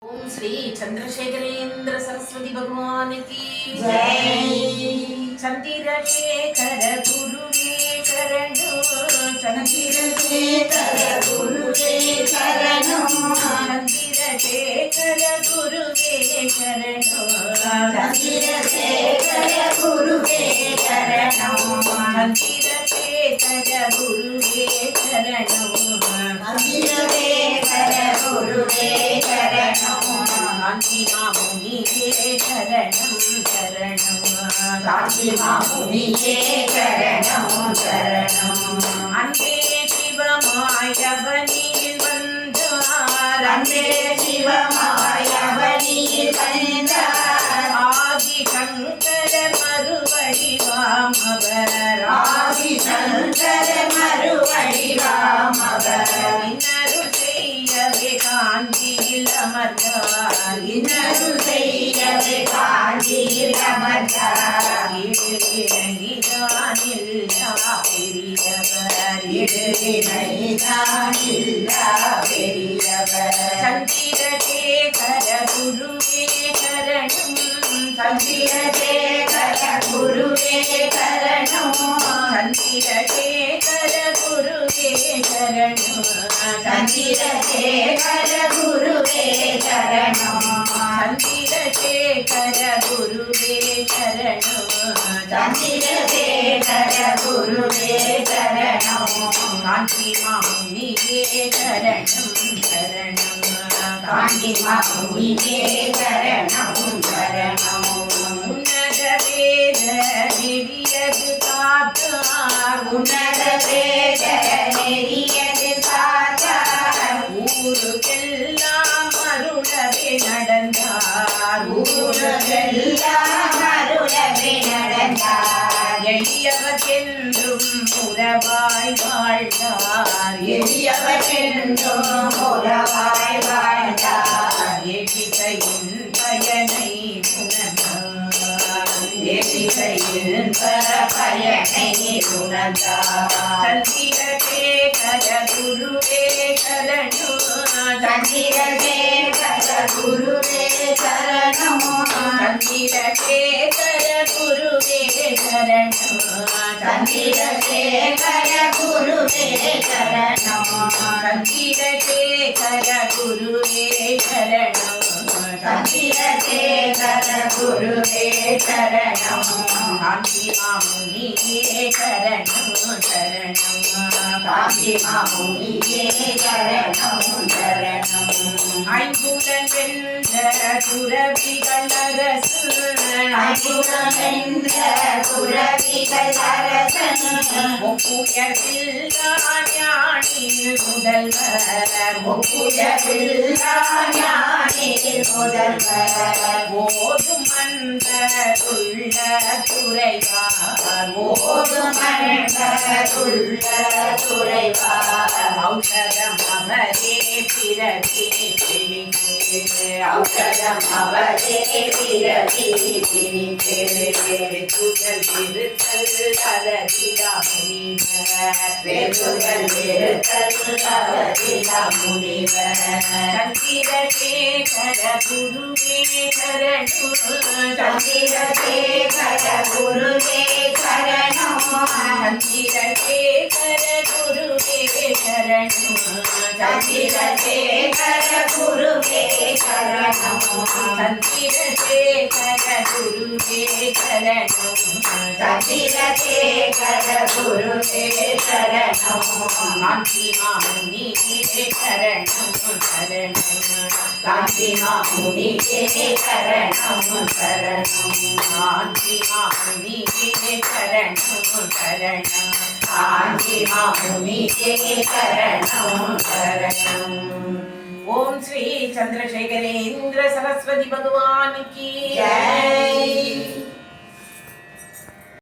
ओम श्री चंद्रशेखरेंद्र सरस्वती भगवान की जय। चंद्रशेखर गुरुवे शरणो चंद्रशेखर गुरुवे शरणो चंद्रशेखर गुरुवे शरणो चंद्रशेखर गुरुवे शरणो चंद्रशेखर गुरुवे शरणो चंद्रशेखर गुरुवे शरणो कांची मामुनिये शरणं शरणं काशी मामुनिये शरणो शरणो अन्वे शिवमायवनिल वन्दार अन्वे शिवमायवनिल वन्दार आदिशङ्कर मरुवडिवामवर आदिशङ्कर मरुवडिवामवर இன்னருள் செய்யவே காஞ்சியில் அமர்ந்தார் இன்னரு செய்யவே காஞ்சியில் அமர்ந்தார் இணைதானில்லா பெரியவர் இணைதானில்லா பெரியவர் சந்திரசேகர குருவே சரணம் சந்திரசேகர குருவே சரணம் சந்திரசேகர குருவே சரணம் சந்திரசேகர குருவே சரணம் சந்திரசேகர குருவே சரணம் சந்திரசேகர குருவே சரணம் காஞ்சி மாமுனியே சரணம் சரணம் காஞ்சி மாமுனியே சரணம் சரணம் உன்னத வேத நெறியது காத்தார் உன்னத வேத நெறியது காத்தார் ஊருக்கெல்லாம் அருளவே நடந்தார் ஊரெல்லாம் அருளவே நடந்தார் எளியவர்க்கென்றும் உறவாய் வாழ்ந்தார் எளியவர்க்கென்றும் உறவாய் வாழ்ந்தார் எளிசையின் பயனை உணர்ந்தார் எளிசையின் பயனை உணர்ந்தார் சந்திரசேகர குருவே சரணோ சந்திரசேகர குருவே சரணம் சந்திரசேகர குருவே சரணோ சந்திரசேகர குருவே சரணம் சந்திரசேகர குருவே சரணோ சந்திரசேகர குருவே சரணம் காஞ்சி மாமுனியே சரணம் சரணம் காஞ்சி மாமுனியே சரணம் சரணம் ஐம்புலன் வென்ற துறவிகள் அரசு ஐம்புலமென்ற குரவிகள் அரசன் ஒப்புயர்வில்லா ஞானில் முதல்வர் ஒப்புயவில்லா ஞானில் முதல்வர் ஓதும் அன்பருள்ள துறைவார் ஓதும் அன்பருள்ள துறைவார் ஔஷதம் அவரே பிறவி பிணிக்கு ஔஷதம் அவரே பிறவி பிணிக்கு வெற்றுதல் இருத்தல் அலதிலா முனிவர் வேற்றுதல் இருத்தல் அவரிலா முனிவர் சந்திரசேகர குருவே சரணோ சந்திரசேகர குருவே சரணம் சந்திரசேகர குருவே சரணோ சந்திரசேகர குருவே சரணம் சந்திரசேகர குருவே சரணோ சந்திரசேகர குருவே சரணம் காஞ்சி மாமுனியே சரணம் சரணம் காஞ்சி மாமுனியே சரணம் சரணம் காஞ்சி மாமுனியே சரணம் சரணம் காஞ்சி மாமுனியே சரணம் சரணம் ओम श्री चंद्रशेखरेंद्र सरस्वती भगवान की जय।